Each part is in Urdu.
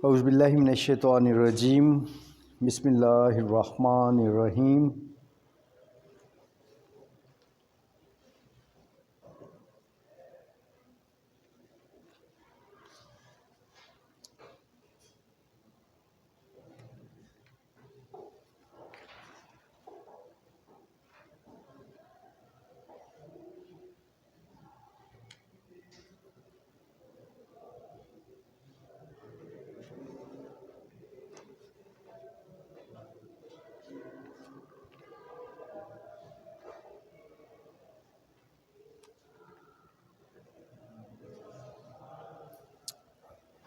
اعوذ باللہ من الشیطان الرجیم بسم اللہ الرحمن الرحیم۔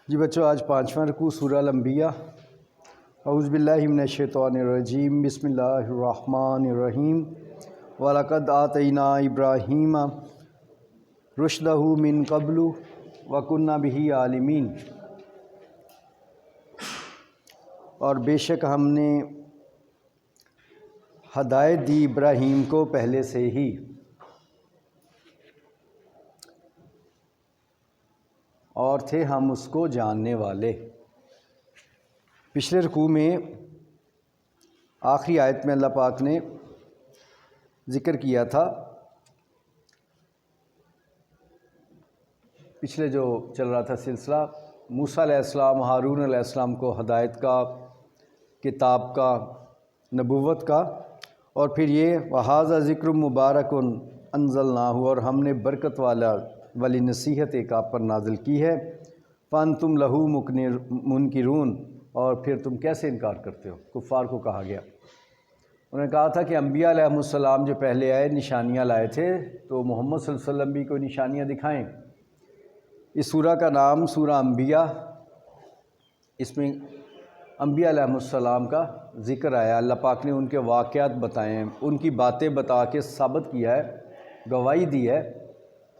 جی بچوں، آج 5واں رکوع سورہ الانبیاء۔ اعوذ باللہ من الشیطان الرجیم بسم اللہ الرحمن الرحیم۔ وَلَقَدْ آتَيْنَا إِبْرَاهِيمَ رُشْدَهُ مِن قَبْلُ وَكُنَّا بِهِ عَالِمِينَ۔ اور بے شک ہم نے ہدایت دی ابراہیم کو پہلے سے ہی، اور تھے ہم اس کو جاننے والے۔ پچھلے رکوع میں آخری آیت میں اللہ پاک نے ذکر کیا تھا، پچھلے جو چل رہا تھا سلسلہ، موسیٰ علیہ السلام ہارون علیہ السلام کو ہدایت کا، کتاب کا، نبوت کا، اور پھر یہ وَهَذَا ذِكْرٌ مُبَارَكٌ أَنزَلْنَاهُ، اور ہم نے برکت والی نصیحت ایک آپ پر نازل کی ہے۔ فَأَنْتُمْ لَهُ مُنْكِرُونَ، اور پھر تم کیسے انکار کرتے ہو؟ کفار کو کہا گیا۔ انہوں نے کہا تھا کہ انبیاء علیہ السلام جو پہلے آئے نشانیاں لائے تھے، تو محمد صلی اللہ علیہ وسلم بھی کوئی نشانیاں دکھائیں۔ اس سورہ کا نام سورہ انبیاء، اس میں انبیاء علیہ السلام کا ذکر آیا، اللہ پاک نے ان کے واقعات بتائے ہیں، ان کی باتیں بتا کے ثابت کیا ہے، گواہی دی ہے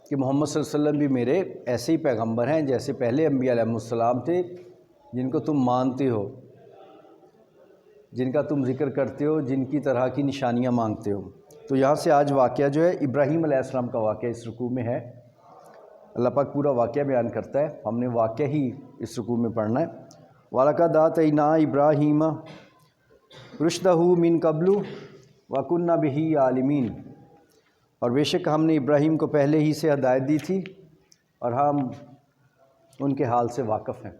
کہ محمد صلی اللہ علیہ وسلم بھی میرے ایسے ہی پیغمبر ہیں جیسے پہلے انبیاء علیہ السلام تھے، جن کو تم مانتے ہو، جن کا تم ذکر کرتے ہو، جن کی طرح کی نشانیاں مانگتے ہو۔ تو یہاں سے آج واقعہ جو ہے ابراہیم علیہ السلام کا واقعہ اس رکوع میں ہے۔ اللہ پاک پورا واقعہ بیان کرتا ہے، ہم نے واقعہ ہی اس رکوع میں پڑھنا ہے۔ وَلَقَدْ آتَيْنَا إِبْرَاهِيمَ رُشْدَهُ مِن قَبْلُ وَكُنَّا بِهِ عَالِمِينَ، اور بے شک ہم نے ابراہیم کو پہلے ہی سے ہدایت دی تھی اور ہم ان کے حال سے واقف ہیں۔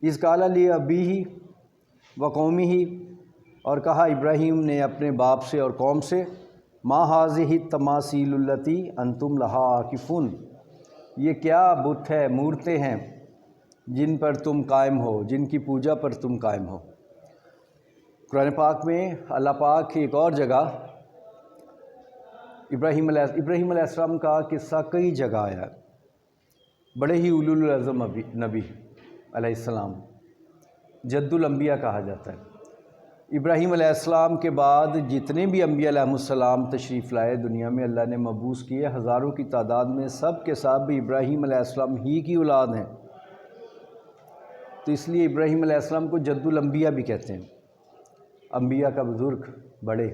اِذْ قَالَ لِأَبِيهِ وَقَوْمِهِ، اور کہا ابراہیم نے اپنے باپ سے اور قوم سے، مَا هَٰذِهِ التَّمَاثِيلُ الَّتِي أَنْتُمْ لَهَا عَاكِفُونَ، یہ کیا بت ہے، مورتیں ہیں جن پر تم قائم ہو، جن کی پوجا پر تم قائم ہو۔ قرآن پاک میں اللہ پاک ایک اور جگہ ابراہیم علیہ السلام کا قصہ کئی جگہ آیا، بڑے ہی اولو العزم نبی علیہ السلام، جد الانبیاء کہا جاتا ہے۔ ابراہیم علیہ السلام کے بعد جتنے بھی انبیاء علیہ السلام تشریف لائے دنیا میں، اللہ نے مبعوث کیے ہزاروں کی تعداد میں، سب کے ساتھ بھی ابراہیم علیہ السلام ہی کی اولاد ہیں، تو اس لیے ابراہیم علیہ السلام کو جد الانبیاء بھی کہتے ہیں، انبیاء کا بزرگ، بڑے۔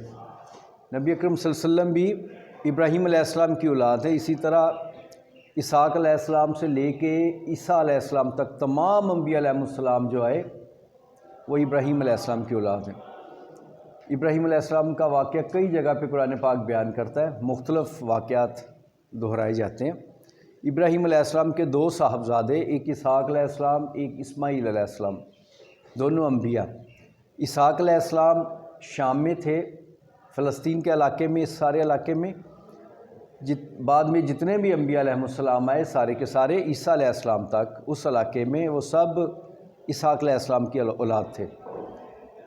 نبی اکرم صلی اللہ علیہ وسلم بھی ابراہیم علیہ السلام کی اولاد ہے۔ اسی طرح اسحاق علیہ السلام سے لے کے عیسیٰ علیہ السلام تک تمام انبیاء علیہ السلام جو آئے وہ ابراہیم علیہ السلام کی اولاد ہیں۔ ابراہیم علیہ السلام کا واقعہ کئی جگہ پہ قرآن پاک بیان کرتا ہے، مختلف واقعات دہرائے جاتے ہیں۔ ابراہیم علیہ السلام کے دو صاحبزادے، ایک اسحاق علیہ السلام، ایک اسماعیل علیہ السلام، دونوں انبیاء۔ اسحاق علیہ السلام شام میں تھے، فلسطین کے علاقے میں، اس سارے علاقے میں۔ بعد میں جتنے بھی انبیاء علیہ السلام آئے، سارے کے سارے عیسیٰ علیہ السلام تک اس علاقے میں، وہ سب اسحاق علیہ السلام کی اولاد تھے۔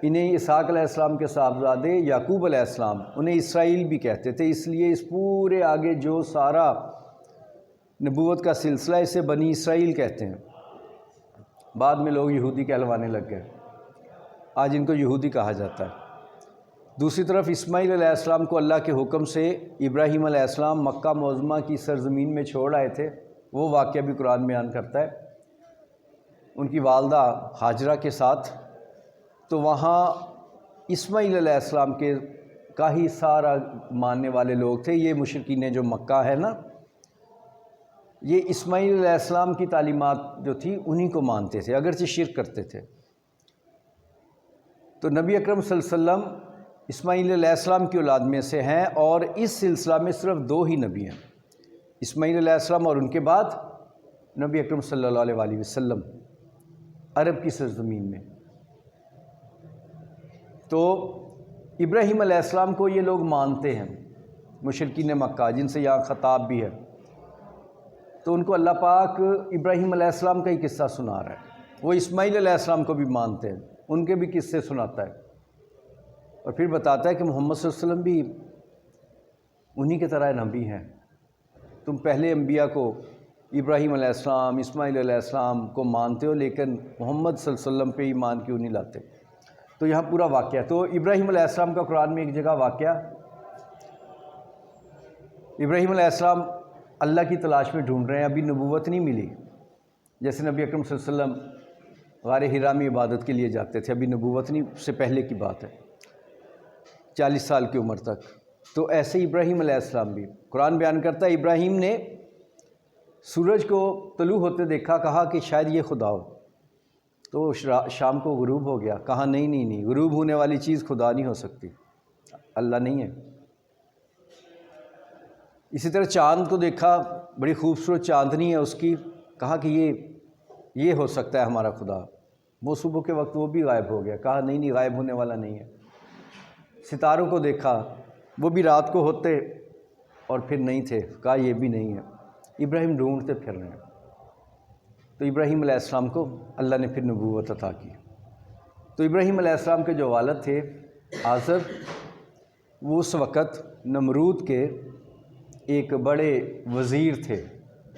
انہیں اسحاق علیہ السلام کے صاحبزادے یعقوب علیہ السلام، انہیں اسرائیل بھی کہتے تھے، اس لیے اس پورے آگے جو سارا نبوت کا سلسلہ اسے بنی اسرائیل کہتے ہیں۔ بعد میں لوگ یہودی کہلوانے لگ گئے، آج ان کو یہودی کہا جاتا ہے۔ دوسری طرف اسماعیل علیہ السلام کو اللہ کے حکم سے ابراہیم علیہ السلام مکہ معظمہ کی سرزمین میں چھوڑ آئے تھے، وہ واقعہ بھی قرآن بیان کرتا ہے، ان کی والدہ ہاجرہ کے ساتھ۔ تو وہاں اسماعیل علیہ السلام کے کا ہی سارا ماننے والے لوگ تھے، یہ مشرکین جو مکہ ہے نا، یہ اسماعیل علیہ السلام کی تعلیمات جو تھی انہی کو مانتے تھے، اگرچہ شرک کرتے تھے۔ تو نبی اکرم صلی اللہ علیہ وسلم اسماعیل علیہ السلام کی اولاد میں سے ہیں، اور اس سلسلہ میں صرف 2 ہی نبی ہیں، اسماعیل علیہ السلام اور ان کے بعد نبی اکرم صلی اللہ علیہ وسلم عرب کی سرزمین میں۔ تو ابراہیم علیہ السلام کو یہ لوگ مانتے ہیں، مشرکین مکہ، جن سے یہاں خطاب بھی ہے۔ تو ان کو اللہ پاک ابراہیم علیہ السلام کا ہی قصہ سنا رہا ہے، وہ اسماعیل علیہ السلام کو بھی مانتے ہیں، ان کے بھی قصے سناتا ہے، اور پھر بتاتا ہے کہ محمد صلی اللہ علیہ وسلم بھی انہی کے طرح نبی ہیں۔ تم پہلے انبیاء کو ابراہیم علیہ السلام، اسماعیل علیہ السلام کو مانتے ہو، لیکن محمد صلی اللہ علیہ وسلم پہ ایمان کیوں نہیں لاتے؟ تو یہاں پورا واقعہ، تو ابراہیم علیہ السلام کا قرآن میں ایک جگہ واقعہ، ابراہیم علیہ السلام اللہ کی تلاش میں ڈھونڈ رہے ہیں، ابھی نبوت نہیں ملی، جیسے نبی اکرم صلی اللہ علیہ وسلم غار حرا میں عبادت کے لیے جاتے تھے، ابھی نبوت نہیں، سے پہلے کی بات ہے، 40 سال کی عمر تک۔ تو ایسے ابراہیم علیہ السلام بھی، قرآن بیان کرتا ہے ابراہیم نے سورج کو طلوع ہوتے دیکھا، کہا کہ شاید یہ خدا ہو، تو شام کو غروب ہو گیا، کہا نہیں، غروب ہونے والی چیز خدا نہیں ہو سکتی، اللہ نہیں ہے۔ اسی طرح چاند کو دیکھا، بڑی خوبصورت چاندنی ہے اس کی، کہا کہ یہ ہو سکتا ہے ہمارا خدا، وہ صبح کے وقت وہ بھی غائب ہو گیا، کہا نہیں غائب ہونے والا نہیں ہے۔ ستاروں کو دیکھا، وہ بھی رات کو ہوتے اور پھر نہیں تھے، کہا یہ بھی نہیں ہے۔ ابراہیم ڈھونڈتے پھر رہے ہیں، تو ابراہیم علیہ السلام کو اللہ نے پھر نبوت عطا کی۔ تو ابراہیم علیہ السلام کے جو والد تھے آزر، وہ اس وقت نمرود کے ایک بڑے وزیر تھے،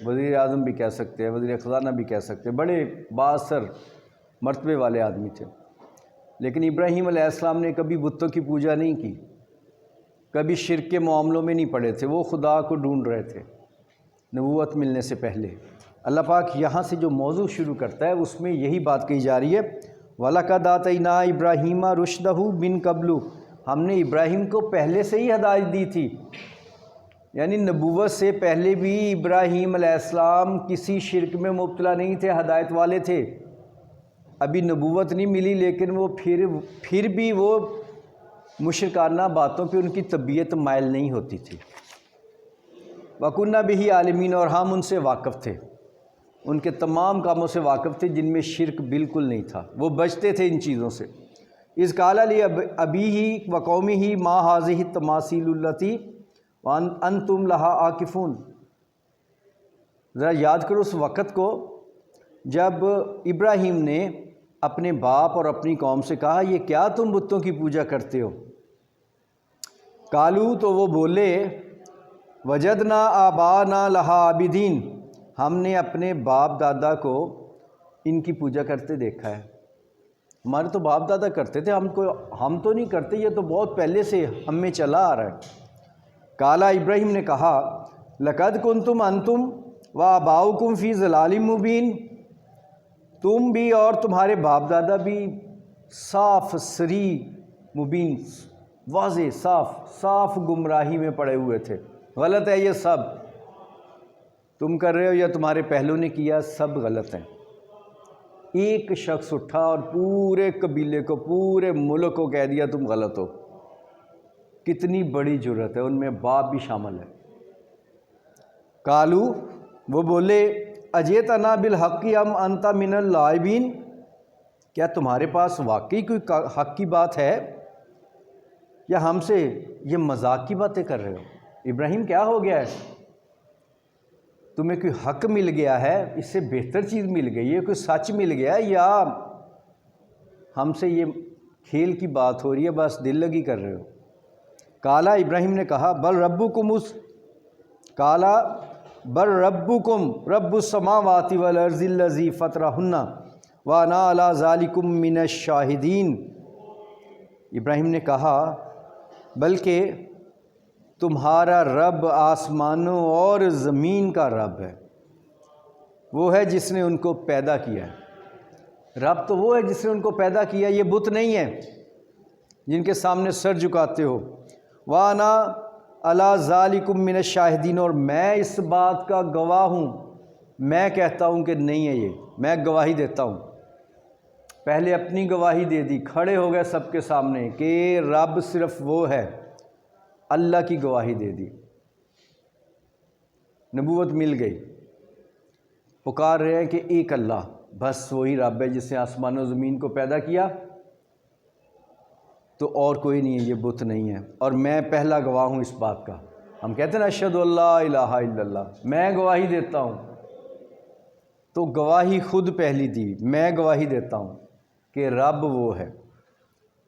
وزیر اعظم بھی کہہ سکتے ہیں، وزیر خزانہ بھی کہہ سکتے ہیں، بڑے بااثر مرتبے والے آدمی تھے۔ لیکن ابراہیم علیہ السلام نے کبھی بتوں کی پوجا نہیں کی، کبھی شرک کے معاملوں میں نہیں پڑے تھے، وہ خدا کو ڈھونڈ رہے تھے نبوت ملنے سے پہلے۔ اللہ پاک یہاں سے جو موضوع شروع کرتا ہے اس میں یہی بات کہی جا رہی ہے، وَلَقَدْ آتَيْنَا إِبْرَاهِيمَ رُشْدَهُ مِن قَبْلُ، ہم نے ابراہیم کو پہلے سے ہی ہدایت دی تھی، یعنی نبوت سے پہلے بھی ابراہیم علیہ السلام کسی شرک میں مبتلا نہیں تھے، ہدایت والے تھے۔ ابھی نبوت نہیں ملی، لیکن وہ پھر بھی وہ مشرکانہ باتوں پہ ان کی طبیعت مائل نہیں ہوتی تھی۔ وَكُنَّا بِهِ عَالِمِينَ، اور ہم ان سے واقف تھے، ان کے تمام کاموں سے واقف تھے جن میں شرک بالکل نہیں تھا، وہ بچتے تھے ان چیزوں سے۔ اِذْ قَالَ لِأَبِيهِ وَقَوْمِهِ مَا هَٰذِهِ التَّمَاثِيلُ الَّتِي وَأَنْتُمْ لَهَا عَاكِفُونَ، ذرا یاد کرو اس وقت کو جب ابراہیم نے اپنے باپ اور اپنی قوم سے کہا یہ کیا تم بتوں کی پوجا کرتے ہو؟ قالو، تو وہ بولے وجدنا آبانا لہا عابدین، ہم نے اپنے باپ دادا کو ان کی پوجا کرتے دیکھا ہے، ہمارے تو باپ دادا کرتے تھے، ہم تو نہیں کرتے، یہ تو بہت پہلے سے ہم میں چلا آ رہا ہے۔ قالا، ابراہیم نے کہا لقد کنتم انتم وآباؤکم فی ضلال مبین، تم بھی اور تمہارے باپ دادا بھی صاف صریح مبین، واضح صاف گمراہی میں پڑے ہوئے تھے، غلط ہے یہ سب تم کر رہے ہو یا تمہارے پہلوں نے کیا، سب غلط ہیں۔ ایک شخص اٹھا اور پورے قبیلے کو، پورے ملک کو کہہ دیا تم غلط ہو، کتنی بڑی جرت ہے، ان میں باپ بھی شامل ہے۔ قالو، وہ بولے اجیتنا بالحق ام انت من اللاعبین، کیا تمہارے پاس واقعی کوئی حق کی بات ہے یا ہم سے یہ مذاق کی باتیں کر رہے ہو؟ ابراہیم کیا ہو گیا ہے؟ تمہیں کوئی حق مل گیا ہے، اس سے بہتر چیز مل گئی ہے، کوئی سچ مل گیا ہے، یا ہم سے یہ کھیل کی بات ہو رہی ہے، بس دل لگی کر رہے ہو؟ کالا، ابراہیم نے کہا بل ربکم رب السماوات والارض الذی فطرہن وانا علی ذالکم من الشاہدین، ابراہیم نے کہا بلکہ تمہارا رب آسمانوں اور زمین کا رب ہے، وہ ہے جس نے ان کو پیدا کیا ہے۔ رب تو وہ ہے جس نے ان کو پیدا کیا، یہ بت نہیں ہے جن کے سامنے سر جھکاتے ہو۔ وَأَنَا عَلَىٰ ذَلِكُم مِّنَ الشَّاهِدِينَ، اور میں اس بات کا گواہ ہوں میں کہتا ہوں کہ نہیں ہے، یہ میں گواہی دیتا ہوں۔ پہلے اپنی گواہی دے دی، کھڑے ہو گئے سب کے سامنے کہ رب صرف وہ ہے، اللہ کی گواہی دے دی، نبوت مل گئی۔ پکار رہے ہیں کہ ایک اللہ، بس وہی رب ہے جس نے آسمان و زمین کو پیدا کیا، تو اور کوئی نہیں ہے، یہ بت نہیں ہے، اور میں پہلا گواہ ہوں اس بات کا۔ ہم کہتے ہیں نا اشہد اللہ الہ الا اللہ، میں گواہی دیتا ہوں، تو گواہی خود پہلی دی، میں گواہی دیتا ہوں کہ رب وہ ہے۔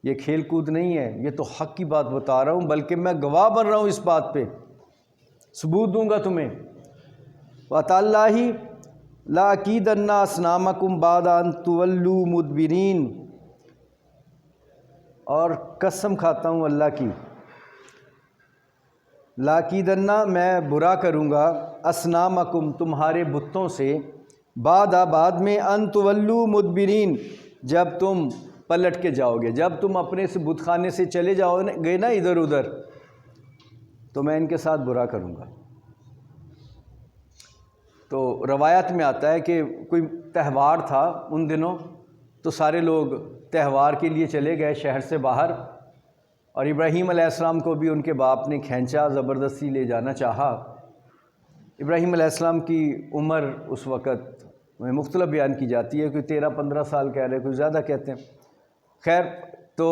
یہ کھیل کود نہیں ہے، یہ تو حق کی بات بتا رہا ہوں، بلکہ میں گواہ بن رہا ہوں اس بات پہ، ثبوت دوں گا تمہیں۔ وَتَاللَّہِ لَأَكِيدَنَّ أَصْنَامَكُمْ بَعْدَ أَن تُوَلُّوا مُدْبِرِينَ، اور قسم کھاتا ہوں اللہ کی، لَأَكِيدَنَّ میں برا کروں گا، أَصْنَامَكُمْ تمہارے بتوں سے، بعد میں أَن تُوَلُّوا مُدْبِرِينَ جب تم پلٹ کے جاؤ گے، جب تم اپنے سے بت خانے سے چلے جاؤ گے نا ادھر ادھر، تو میں ان کے ساتھ برا کروں گا۔ تو روایت میں آتا ہے کہ کوئی تہوار تھا ان دنوں، تو سارے لوگ تہوار کے لیے چلے گئے شہر سے باہر، اور ابراہیم علیہ السلام کو بھی ان کے باپ نے کھینچا، زبردستی لے جانا چاہا۔ ابراہیم علیہ السلام کی عمر اس وقت میں مختلف بیان کی جاتی ہے، کوئی 13-15 سال کہہ رہے، کوئی زیادہ کہتے ہیں۔ خیر، تو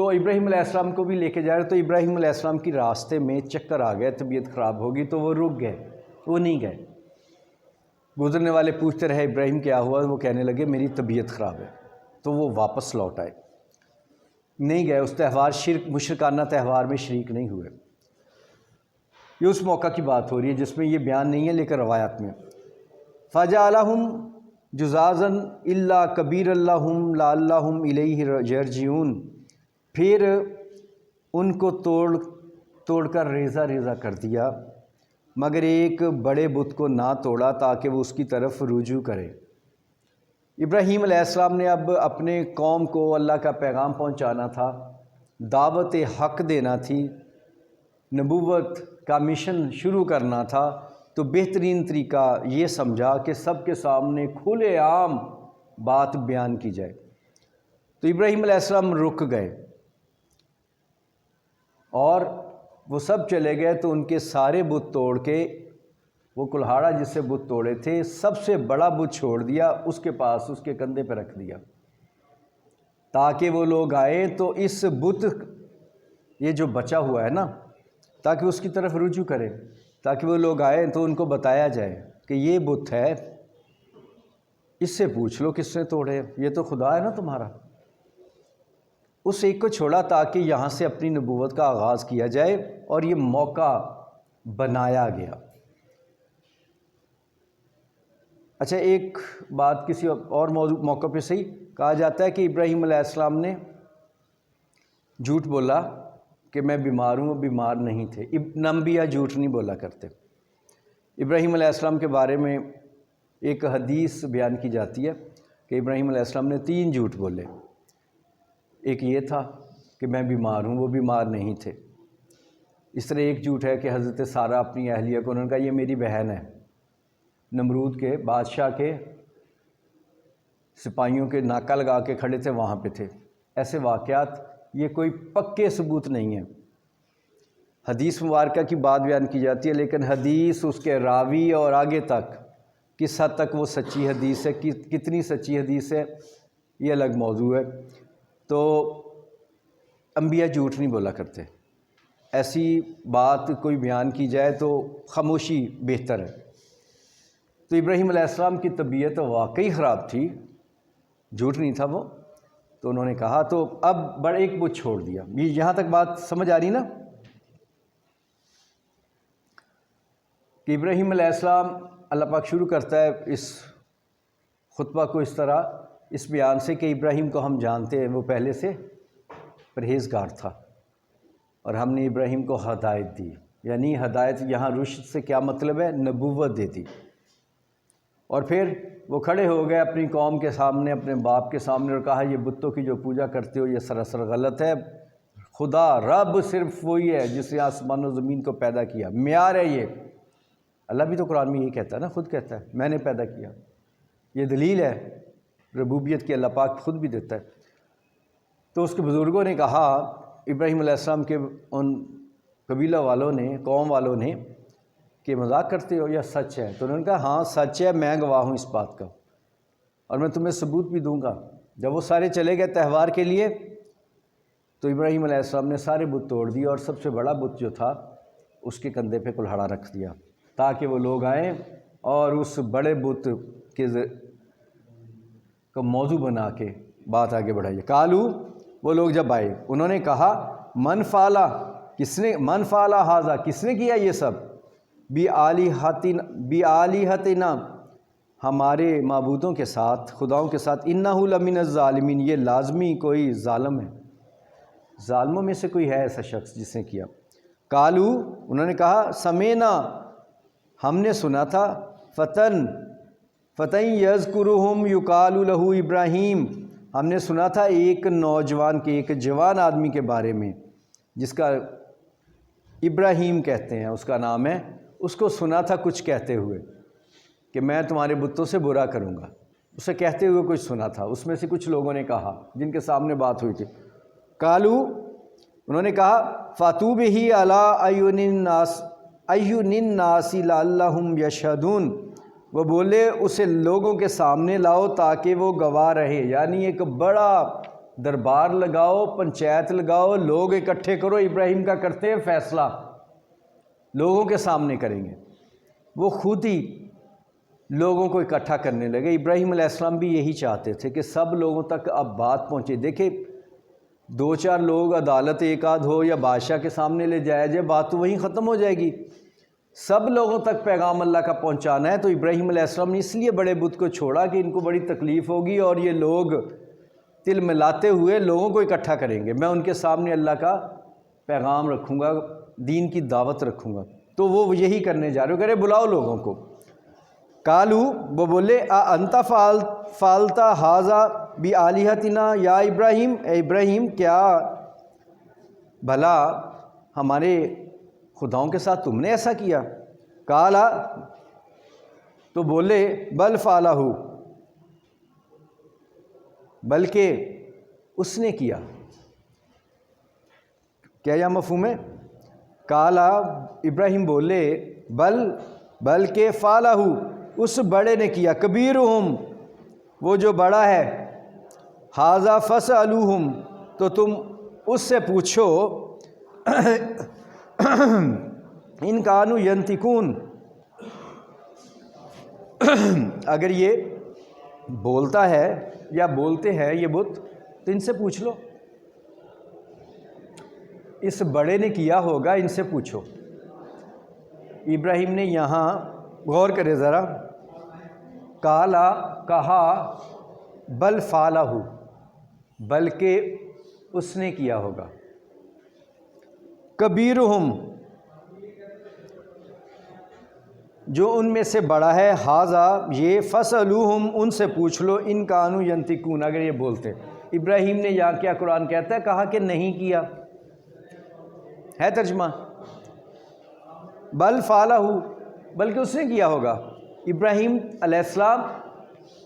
ابراہیم علیہ السلام کو بھی لے کے جا رہے، تو ابراہیم علیہ السلام کی راستے میں چکر آ گئے، طبیعت خراب ہوگی، تو وہ رک گئے، وہ نہیں گئے۔ گزرنے والے پوچھتے رہے ابراہیم کیا ہوا، وہ کہنے لگے میری طبیعت خراب ہے، تو وہ واپس لوٹ آئے، نہیں گئے اس تہوار، مشرکانہ تہوار میں شریک نہیں ہوئے۔ یہ اس موقع کی بات ہو رہی ہے جس میں یہ بیان نہیں ہے، لیکن روایات میں فَجَعَلَهُمْ جُذَاذًا إِلَّا كَبِيرًا لَهُمْ لَعَلَّهُمْ إِلَيْهِ يَرْجِعُونَ، پھر ان کو توڑ کر ریزہ ریزہ کر دیا، مگر ایک بڑے بت کو نہ توڑا تاکہ وہ اس کی طرف رجوع کرے۔ ابراہیم علیہ السلام نے اب اپنے قوم کو اللہ کا پیغام پہنچانا تھا، دعوت حق دینا تھی، نبوت کا مشن شروع کرنا تھا، تو بہترین طریقہ یہ سمجھا کہ سب کے سامنے کھلے عام بات بیان کی جائے۔ تو ابراہیم علیہ السلام رک گئے اور وہ سب چلے گئے، تو ان کے سارے بت توڑ کے، وہ کلہاڑا جس سے بت توڑے تھے، سب سے بڑا بت چھوڑ دیا، اس کے پاس اس کے کندھے پہ رکھ دیا، تاکہ وہ لوگ آئیں تو اس بت، یہ جو بچا ہوا ہے نا، تاکہ اس کی طرف رجوع کریں، تاکہ وہ لوگ آئیں تو ان کو بتایا جائے کہ یہ بت ہے، اس سے پوچھ لو کس نے توڑے، یہ تو خدا ہے نا تمہارا۔ اس ایک کو چھوڑا تاکہ یہاں سے اپنی نبوت کا آغاز کیا جائے، اور یہ موقع بنایا گیا۔ اچھا، ایک بات کسی اور موقع پہ صحیح کہا جاتا ہے کہ ابراہیم علیہ السلام نے جھوٹ بولا کہ میں بیمار ہوں، وہ بیمار نہیں تھے۔ انبیاء جھوٹ نہیں بولا کرتے۔ ابراہیم علیہ السلام کے بارے میں ایک حدیث بیان کی جاتی ہے کہ ابراہیم علیہ السلام نے 3 جھوٹ بولے۔ ایک یہ تھا کہ میں بیمار ہوں، وہ بیمار نہیں تھے۔ اس طرح ایک جھوٹ ہے کہ حضرت سارہ اپنی اہلیہ کو، انہوں نے کہا یہ میری بہن ہے، نمرود کے بادشاہ کے سپاہیوں کے ناکہ لگا کے کھڑے تھے، وہاں پہ تھے۔ ایسے واقعات یہ کوئی پکے ثبوت نہیں ہیں، حدیث مبارکہ کی بات بیان کی جاتی ہے، لیکن حدیث، اس کے راوی اور آگے تک کس حد تک وہ سچی حدیث ہے، کتنی سچی حدیث ہے، یہ الگ موضوع ہے۔ تو انبیاء جھوٹ نہیں بولا کرتے، ایسی بات کوئی بیان کی جائے تو خاموشی بہتر ہے۔ تو ابراہیم علیہ السلام کی طبیعت واقعی خراب تھی، جھوٹ نہیں تھا وہ، تو انہوں نے کہا، تو اب بڑا ایک بت چھوڑ دیا۔ یہاں تک بات سمجھ آ رہی نا کہ ابراہیم علیہ السلام، اللہ پاک شروع کرتا ہے اس خطبہ کو اس طرح، اس بیان سے کہ ابراہیم کو ہم جانتے ہیں، وہ پہلے سے پرہیزگار تھا، اور ہم نے ابراہیم کو ہدایت دی، یعنی ہدایت یہاں رشد سے کیا مطلب ہے، نبوت دے دی۔ اور پھر وہ کھڑے ہو گئے اپنی قوم کے سامنے، اپنے باپ کے سامنے، اور کہا یہ بتوں کی جو پوجا کرتے ہو یہ سراسر غلط ہے، خدا رب صرف وہی ہے جس نے آسمان و زمین کو پیدا کیا، معیار ہے یہ۔ اللہ بھی تو قرآن میں یہی کہتا ہے نا، خود کہتا ہے میں نے پیدا کیا، یہ دلیل ہے ربوبیت کی، اللہ پاک خود بھی دیتا ہے۔ تو اس کے بزرگوں نے کہا ابراہیم علیہ السلام کے ان قبیلہ والوں نے، قوم والوں نے، کہ مذاق کرتے ہو یا سچ ہے؟ تو انہوں نے کہا ہاں سچ ہے، میں گواہ ہوں اس بات کا، اور میں تمہیں ثبوت بھی دوں گا۔ جب وہ سارے چلے گئے تہوار کے لیے تو ابراہیم علیہ السلام نے سارے بت توڑ دیے، اور سب سے بڑا بت جو تھا اس کے کندھے پہ کلہاڑا رکھ دیا تاکہ وہ لوگ آئیں اور اس بڑے بت کے کو موضوع بنا کے بات آگے بڑھائیے۔ کالو، وہ لوگ جب آئے انہوں نے کہا من فعلا، من فعلا ھذا، کس نے کیا یہ سب، بآلہتنا، ہمارے معبودوں کے ساتھ، خداؤں کے ساتھ، انہ لمن الظالمین، یہ لازمی کوئی ظالم ہے، ظالموں میں سے کوئی ہے ایسا شخص جس نے کیا۔ کالو، انہوں نے کہا سمینا، ہم نے سنا تھا، فتن یذکرہم یقال لہ ابراہیم، ہم نے سنا تھا ایک نوجوان کے، ایک جوان آدمی کے بارے میں جس کا ابراہیم کہتے ہیں، اس کا نام ہے، اس کو سنا تھا کچھ کہتے ہوئے کہ میں تمہارے بتوں سے برا کروں گا، اسے کہتے ہوئے کچھ سنا تھا، اس میں سے کچھ لوگوں نے کہا جن کے سامنے بات ہوئی تھی۔ کالو، انہوں نے کہا فاتو بہ علی اعین الناس لعلہم یشہدون، وہ بولے اسے لوگوں کے سامنے لاؤ تاکہ وہ گواہ رہے، یعنی ایک بڑا دربار لگاؤ، پنچایت لگاؤ، لوگ اکٹھے کرو، ابراہیم کا کرتے ہیں فیصلہ، لوگوں کے سامنے کریں گے۔ وہ خود ہی لوگوں کو اکٹھا کرنے لگے۔ ابراہیم علیہ السلام بھی یہی چاہتے تھے کہ سب لوگوں تک اب بات پہنچے۔ دیکھیں، دو چار لوگ، عدالت ایک آدھ ہو یا بادشاہ کے سامنے لے جایا جائے، بات تو وہیں ختم ہو جائے گی۔ سب لوگوں تک پیغام اللہ کا پہنچانا ہے، تو ابراہیم علیہ السلام نے اس لیے بڑے بت کو چھوڑا کہ ان کو بڑی تکلیف ہوگی اور یہ لوگ تل ملاتے ہوئے لوگوں کو اکٹھا کریں گے، میں ان کے سامنے اللہ کا پیغام رکھوں گا، دین کی دعوت رکھوں گا۔ تو وہ یہی کرنے جا رہے، کرے بلاؤ لوگوں کو۔ کالو، وہ بولے انت فعلتا ھذا بآلہتنا یا ابراہیم، اے ابراہیم کیا بھلا ہمارے خداؤں کے ساتھ تم نے ایسا کیا؟ کالا، تو بولے بل فعلہ، بلکہ اس نے کیا۔ کیا یہ مفہوم ہے؟ کالا، ابراہیم بولے بلکہ فعلہ، اس بڑے نے کیا، کبیرہم، وہ جو بڑا ہے، ھذا فاسألوہم، تو تم اس سے پوچھو، ان کانوا ینطقون، اگر یہ بولتا ہے یا بولتے ہیں یہ بت تو ان سے پوچھ لو، اس بڑے نے کیا ہوگا، ان سے پوچھو۔ ابراہیم نے یہاں غور کرے ذرا، کالا، کہا، بل فعلہ، بلکہ اس نے کیا ہوگا، کبیرہم، جو ان میں سے بڑا ہے، ھذا، یہ، فاسألوہم، ان سے پوچھ لو، ان کانوا ینطقون، اگر یہ بولتے۔ ابراہیم نے یہاں کیا قرآن کہتا ہے؟ کہا کہ نہیں کیا، ہے ترجمہ، بل فعلہ، بلکہ اس نے کیا ہوگا۔ ابراہیم علیہ السلام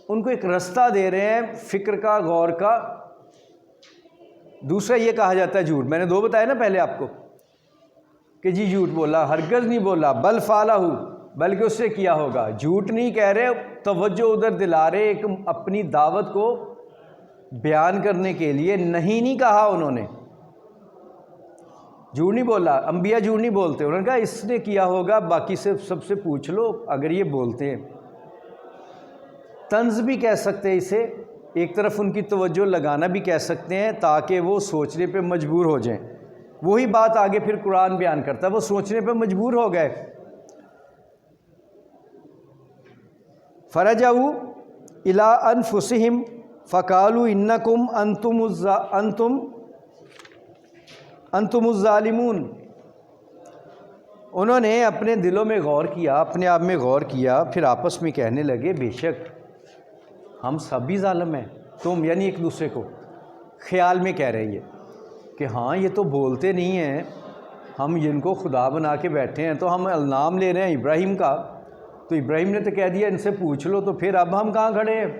ان کو ایک رستہ دے رہے ہیں فکر کا، غور کا۔ دوسرا یہ کہا جاتا ہے جھوٹ، میں نے دو بتایا نا پہلے آپ کو کہ جی جھوٹ بولا، ہرگز نہیں بولا، بل فعلہ، بلکہ اس نے کیا ہوگا۔ جھوٹ نہیں کہہ رہے، توجہ ادھر دلا رہے، ایک اپنی دعوت کو بیان کرنے کے لیے نہیں کہا انہوں نے، جھوٹ نہیں بولا، انبیاء جھوٹ نہیں بولتے، انہوں نے کہا اس نے کیا ہوگا، باقی سے سب سے پوچھ لو اگر یہ بولتے ہیں۔ طنز بھی کہہ سکتے ہیں اسے، ایک طرف ان کی توجہ لگانا بھی کہہ سکتے ہیں تاکہ وہ سوچنے پہ مجبور ہو جائیں۔ وہی بات آگے پھر قرآن بیان کرتا ہے، وہ سوچنے پہ مجبور ہو گئے۔ فرجعوا الی انفسہم فقالوا انکم انتم الظالمون، انہوں نے اپنے دلوں میں غور کیا، اپنے آپ میں غور کیا، پھر آپس میں کہنے لگے بے شک ہم سب بھی ظالم ہیں، تم یعنی ایک دوسرے کو خیال میں کہہ رہے ہیں کہ ہاں یہ تو بولتے نہیں ہیں، ہم جن کو خدا بنا کے بیٹھے ہیں تو ہم نام لے رہے ہیں ابراہیم کا، تو ابراہیم نے تو کہہ دیا ان سے پوچھ لو، تو پھر اب ہم کہاں کھڑے ہیں؟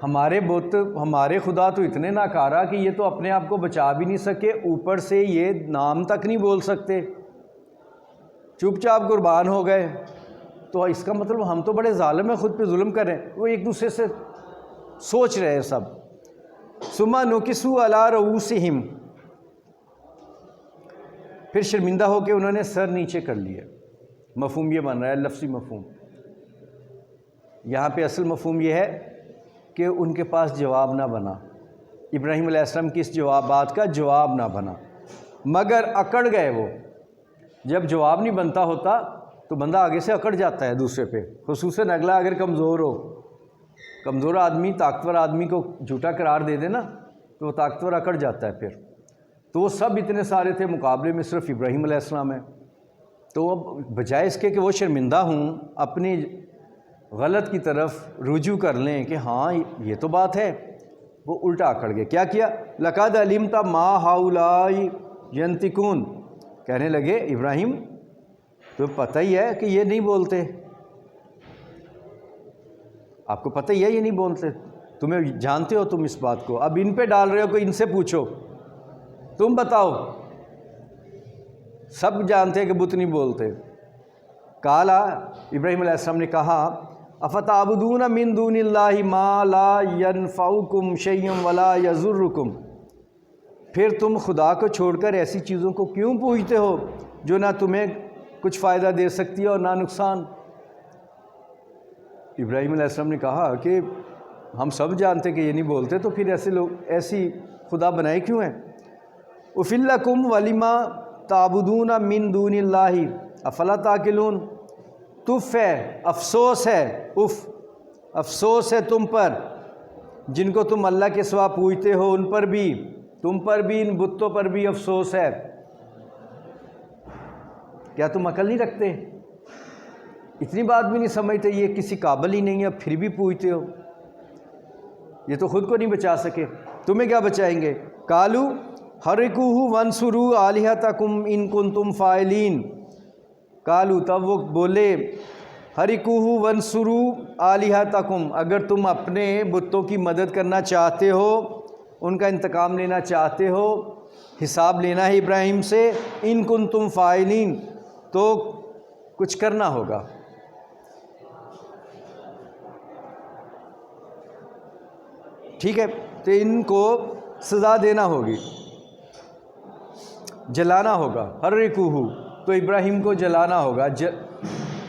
ہمارے بت ہمارے خدا تو اتنے ناکارہ کہ یہ تو اپنے آپ کو بچا بھی نہیں سکے، اوپر سے یہ نام تک نہیں بول سکتے، چپ چاپ قربان ہو گئے۔ تو اس کا مطلب ہم تو بڑے ظالم ہیں، خود پہ ظلم کر رہے ہیں۔ وہ ایک دوسرے سے سوچ رہے ہیں سب۔ ثم نکسوا علی رؤوسہم، پھر شرمندہ ہو کے انہوں نے سر نیچے کر لیا۔ مفہوم یہ بن رہا ہے، لفظی مفہوم۔ یہاں پہ اصل مفہوم یہ ہے کہ ان کے پاس جواب نہ بنا، ابراہیم علیہ السلام کی اس جوابات کا جواب نہ بنا، مگر اکڑ گئے وہ۔ جب جواب نہیں بنتا ہوتا تو بندہ آگے سے اکڑ جاتا ہے دوسرے پہ، خصوصاً اگلا اگر کمزور ہو۔ کمزور آدمی طاقتور آدمی کو جھوٹا قرار دے دے نا تو وہ طاقتور اکڑ جاتا ہے پھر۔ تو وہ سب اتنے سارے تھے، مقابلے میں صرف ابراہیم علیہ السلام ہے۔ تو اب بجائے اس کے کہ وہ شرمندہ ہوں، اپنی غلط کی طرف رجوع کر لیں کہ ہاں یہ تو بات ہے، وہ الٹا اکڑ گئے۔ کیا کیا؟ لقد علمت ما ہؤلاء ینطقون، کہنے لگے ابراہیم تمہیں پتہ ہی ہے کہ یہ نہیں بولتے، آپ کو پتہ ہی ہے یہ نہیں بولتے، تمہیں جانتے ہو تم اس بات کو، اب ان پہ ڈال رہے ہو کہ ان سے پوچھو، تم بتاؤ، سب جانتے ہیں کہ بت نہیں بولتے۔ قالا، ابراہیم علیہ السلام نے کہا افتعبدون من دون اللہ ما لا ینفعکم شیئا ولا یضرکم، پھر تم خدا کو چھوڑ کر ایسی چیزوں کو کیوں پوجتے ہو جو نہ تمہیں کچھ فائدہ دے سکتی ہے اور نہ نقصان۔ ابراہیم علیہ السلام نے کہا کہ ہم سب جانتے کہ یہ نہیں بولتے، تو پھر ایسے لوگ ایسی خدا بنائے کیوں ہیں؟ اُفِلْ لَكُمْ وَلِمَا تَعْبُدُونَ مِن دُونِ اللَّهِ افلا تَعْقِلُونَ، تف ہے، افسوس ہے، افسوس ہے تم پر جن کو تم اللہ کے سوا پوجتے ہو، ان پر بھی، تم پر بھی، ان بتوں پر بھی افسوس ہے۔ کیا تم عقل نہیں رکھتے؟ اتنی بات بھی نہیں سمجھتے یہ کسی قابل ہی نہیں ہے، پھر بھی پوجتے ہو؟ یہ تو خود کو نہیں بچا سکے، تمہیں کیا بچائیں گے؟ قالوا حرقوہ وانصروا آلہتکم ان کنتم فاعلین، قالوا، تب وہ بولے، حرقوہ وانصروا آلہتکم، اگر تم اپنے بتوں کی مدد کرنا چاہتے ہو، ان کا انتقام لینا چاہتے ہو، حساب لینا ہے ابراہیم سے، ان کنتم فاعلین، تو کچھ کرنا ہوگا۔ ٹھیک ہے، تو ان کو سزا دینا ہوگی، جلانا ہوگا۔ حرقوہ، تو ابراہیم کو جلانا ہوگا،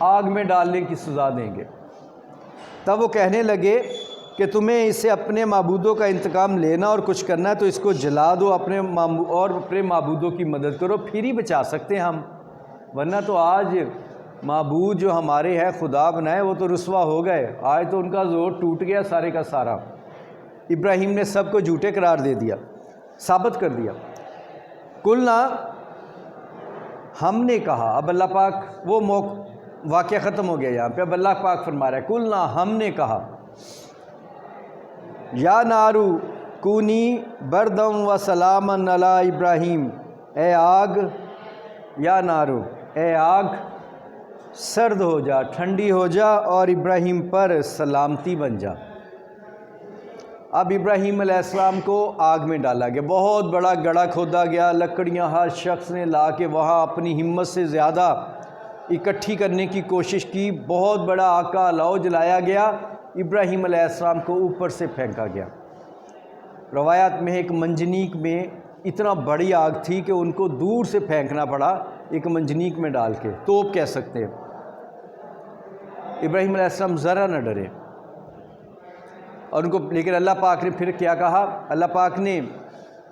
آگ میں ڈالنے کی سزا دیں گے۔ تب وہ کہنے لگے کہ تمہیں اسے اپنے معبودوں کا انتقام لینا اور کچھ کرنا ہے تو اس کو جلا دو، اپنے معبودوں کی مدد کرو، پھر ہی بچا سکتے ہیں ہم، ورنہ تو آج معبود جو ہمارے ہیں خدا بنائے وہ تو رسوا ہو گئے، آج تو ان کا زور ٹوٹ گیا سارے کا سارا۔ ابراہیم نے سب کو جھوٹے قرار دے دیا، ثابت کر دیا۔ قلنا، ہم نے کہا، اب اللہ پاک وہ واقعہ ختم ہو گیا یہاں پہ، اب اللہ پاک فرما رہا ہے قلنا، ہم نے کہا، یا نارو کونی بردم و سلاما علی ابراہیم، اے آگ، یا نارو، اے آگ سرد ہو جا، ٹھنڈی ہو جا اور ابراہیم پر سلامتی بن جا۔ اب ابراہیم علیہ السلام کو آگ میں ڈالا گیا، بہت بڑا گڑھا کھودا گیا، لکڑیاں ہر شخص نے لا کے وہاں اپنی ہمت سے زیادہ اکٹھی کرنے کی کوشش کی، بہت بڑا آگ کا الاؤ جلایا گیا، ابراہیم علیہ السلام کو اوپر سے پھینکا گیا۔ روایات میں ایک منجنیک میں اتنا بڑی آگ تھی کہ ان کو دور سے پھینکنا پڑا، ایک منجنیک میں ڈال کے، توپ کہہ سکتے ہیں۔ ابراہیم علیہ السلام ذرا نہ ڈرے، اور ان کو، لیکن اللہ پاک نے پھر کیا کہا؟ اللہ پاک نے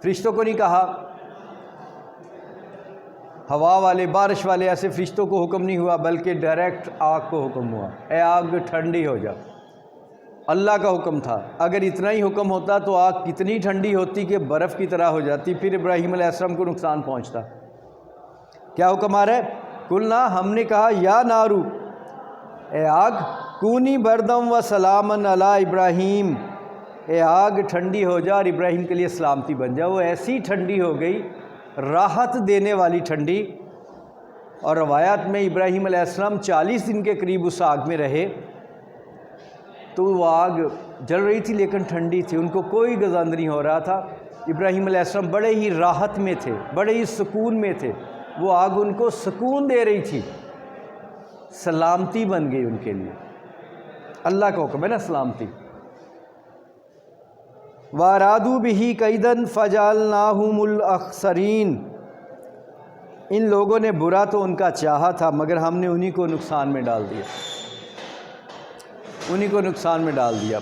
فرشتوں کو نہیں کہا، ہوا والے، بارش والے ایسے فرشتوں کو حکم نہیں ہوا، بلکہ ڈائریکٹ آگ کو حکم ہوا، اے آگ ٹھنڈی ہو جا۔ اللہ کا حکم تھا، اگر اتنا ہی حکم ہوتا تو آگ کتنی ٹھنڈی ہوتی کہ برف کی طرح ہو جاتی، پھر ابراہیم علیہ السلام کو نقصان پہنچتا۔ کیا حکم آ رہا ہے؟ قلنا، ہم نے کہا، یا نارو، اے آگ کونی بردم و سلامن علی ابراہیم، اے آگ ٹھنڈی ہو جا اور ابراہیم کے لیے سلامتی بن جا۔ وہ ایسی ٹھنڈی ہو گئی، راحت دینے والی ٹھنڈی۔ اور روایات میں ابراہیم علیہ السلام 40 دن کے قریب اس آگ میں رہے، تو وہ آگ جل رہی تھی لیکن ٹھنڈی تھی، ان کو کوئی گزند نہیں ہو رہا تھا۔ ابراہیم علیہ السلام بڑے ہی راحت میں تھے، بڑے ہی سکون میں تھے، وہ آگ ان کو سکون دے رہی تھی، سلامتی بن گئی ان کے لیے۔ اللہ کا حکم ہے نا سلامتی۔ وَأَرَادُوا بِهِ كَيْدًا فَجَعَلْنَاهُمُ الْأَخْسَرِينَ، ان لوگوں نے برا تو ان کا چاہا تھا مگر ہم نے انہی کو نقصان میں ڈال دیا، انہی کو نقصان میں ڈال دیا۔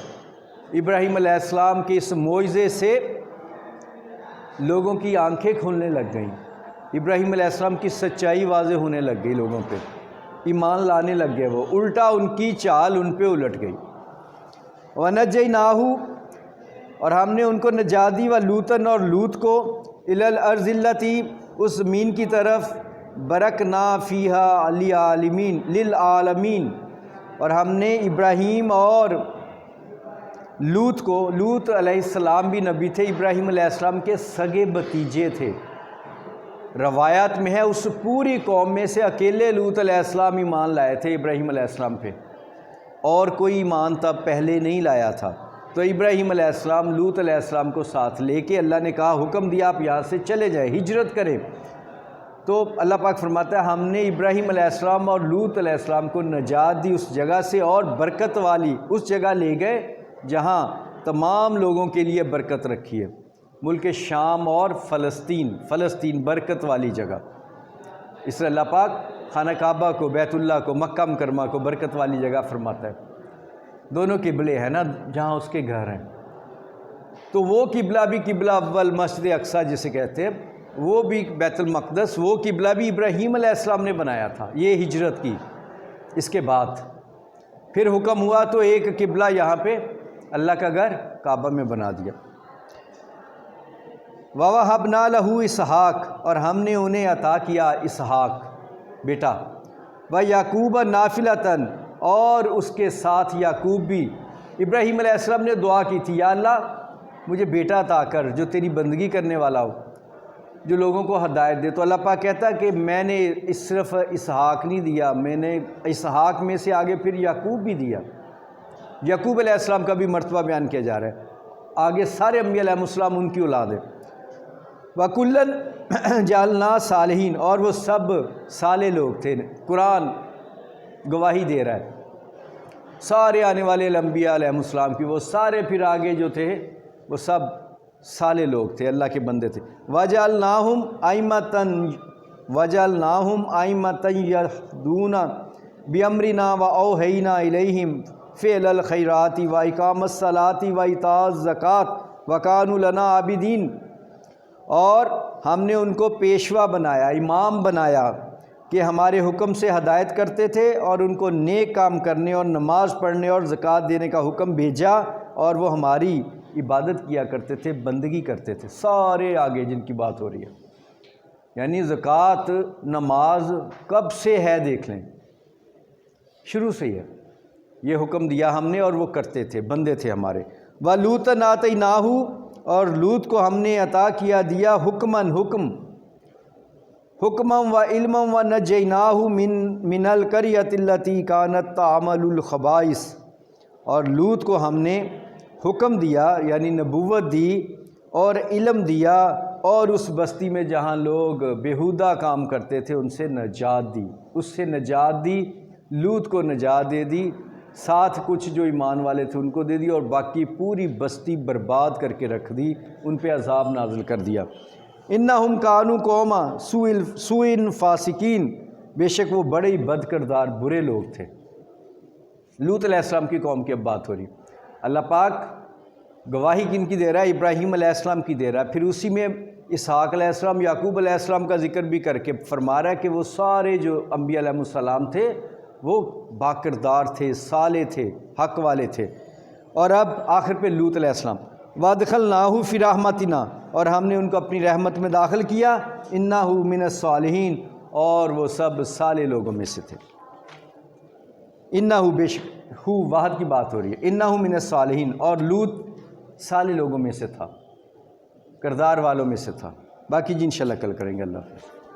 ابراہیم علیہ السلام کے اس معجزے سے لوگوں کی آنکھیں کھلنے لگ گئیں، ابراہیم علیہ السلام کی سچائی واضح ہونے لگ گئی، لوگوں پہ ایمان لانے لگ گئے، وہ الٹا ان کی چال ان پہ الٹ گئی۔ وَنَجَّيْنَاهُ، اور ہم نے ان کو نجات دی، وَلُوطًا، اور لوط کو، إِلَى الْأَرْضِ الَّتِي، اس زمین کی طرف، بَرَكْنَا فِيهَا لِلْعَالَمِينَ، اور ہم نے ابراہیم اور لوط کو، لوط علیہ السلام بھی نبی تھے، ابراہیم علیہ السلام کے سگے بتیجے تھے۔ روایات میں ہے اس پوری قوم میں سے اکیلے لوط علیہ السلام ایمان لائے تھے ابراہیم علیہ السلام پہ، اور کوئی ایمان تب پہلے نہیں لایا تھا۔ تو ابراہیم علیہ السلام لوط علیہ السلام کو ساتھ لے کے، اللہ نے کہا حکم دیا آپ یہاں سے چلے جائیں، ہجرت کریں، تو اللہ پاک فرماتا ہے ہم نے ابراہیم علیہ السلام اور لوط علیہ السلام کو نجات دی اس جگہ سے، اور برکت والی اس جگہ لے گئے جہاں تمام لوگوں کے لیے برکت رکھی ہے، ملک شام اور فلسطین برکت والی جگہ۔ اس لیے اللہ پاک خانہ کعبہ کو، بیت اللہ کو، مکہ مکرمہ کو برکت والی جگہ فرماتا ہے۔ دونوں قبلے ہیں نا جہاں اس کے گھر ہیں، تو وہ قبلہ بھی قبلہ اول مسجد اقصیٰ جسے کہتے ہیں، وہ بھی بیت المقدس، وہ قبلہ بھی ابراہیم علیہ السلام نے بنایا تھا، یہ ہجرت کی اس کے بعد۔ پھر حکم ہوا تو ایک قبلہ یہاں پہ اللہ کا گھر کعبہ میں بنا دیا۔ وَوَهَبْنَا لَهُ اسحاق، اور ہم نے انہیں عطا کیا اسحاق بیٹا، وَيَعْقُوبَ نَافِلَةً، اور اس کے ساتھ یعقوب بھی۔ ابراہیم علیہ السلام نے دعا کی تھی، یا اللہ مجھے بیٹا عطا کر جو تیری بندگی کرنے والا ہو، جو لوگوں کو ہدایت دے۔ تو اللہ پاک کہتا ہے کہ میں نے صرف اسحاق نہیں دیا، میں نے اسحاق میں سے آگے پھر یعقوب بھی دیا۔ یعقوب علیہ السلام کا بھی مرتبہ بیان کیا جا رہا ہے، آگے سارے انبیاء علیہ السلام ان کی اولاد ہے۔ وَكُلًّا جَعَلْنَا صَالِحِينَ، اور وہ سب صالح لوگ تھے، قرآن گواہی دے رہا ہے سارے آنے والے انبیاء علیہ السلام کی، وہ سارے پھر آگے جو تھے وہ سب صالح لوگ تھے، اللہ کے بندے تھے۔ وَجَعَلْنَاهُمْ أَئِمَّةً يَهْدُونَ بِأَمْرِنَا وَأَوْحَيْنَا إِلَيْهِمْ فِعْلَ الْخَيْرَاتِ وَإِقَامَ الصَّلَاةِ وَإِيتَاءَ الزَّكَاةِ وَكَانُوا لَنَا عَابِدِينَ، اور ہم نے ان کو پیشوا بنایا، امام بنایا کہ ہمارے حکم سے ہدایت کرتے تھے، اور ان کو نیک کام کرنے اور نماز پڑھنے اور زکوٰۃ دینے کا حکم بھیجا، اور وہ ہماری عبادت کیا کرتے تھے، بندگی کرتے تھے۔ سارے آگے جن کی بات ہو رہی ہے، یعنی زکوٰۃ نماز کب سے ہے دیکھ لیں، شروع سے ہی ہے، یہ حکم دیا ہم نے اور وہ کرتے تھے، بندے تھے ہمارے۔ وَلُوطًا آتَيْنَاهُ، اور لوط کو ہم نے عطا کیا دیا حکماً، حکماً و علماً وَنَجَّيْنَاهُ مِنَ الْقَرْيَةِ الَّتِي كَانَتْ تَعْمَلُ الْخَبَائِثَ، اور لوط کو ہم نے حکم دیا یعنی نبوت دی اور علم دیا، اور اس بستی میں جہاں لوگ بیہودہ کام کرتے تھے ان سے نجات دی، اس سے نجات دی، لوط کو نجات دے دی، ساتھ کچھ جو ایمان والے تھے ان کو دے دی، اور باقی پوری بستی برباد کر کے رکھ دی، ان پہ عذاب نازل کر دیا۔ انہم کانوا قوما سوء فاسقین، بے شک وہ بڑے ہی بد کردار برے لوگ تھے۔ لوط علیہ السلام کی قوم کی اب بات ہو رہی، اللہ پاک گواہی کن کی دے رہا ہے؟ ابراہیم علیہ السلام کی دے رہا ہے، پھر اسی میں اسحاق علیہ السلام، یعقوب علیہ السلام کا ذکر بھی کر کے فرما رہا ہے کہ وہ سارے جو انبیاء علیہ السلام تھے وہ باکردار تھے، صالح تھے، حق والے تھے۔ اور اب آخر پہ لوط علیہ السلام، وَأَدْخَلْنَاهُ فِي رَحْمَتِنَا، اور ہم نے ان کو اپنی رحمت میں داخل کیا، إِنَّهُ مِنَ الصَّالِحِينَ، اور وہ سب صالح لوگوں میں سے تھے۔ إِنَّهُ، بے شک ہو واحد کی بات ہو رہی ہے، انہو من الصالحین، اور لوط صالح لوگوں میں سے تھا، کردار والوں میں سے تھا۔ باقی جی انشاءاللہ کل کریں گے۔ اللہ حافظ۔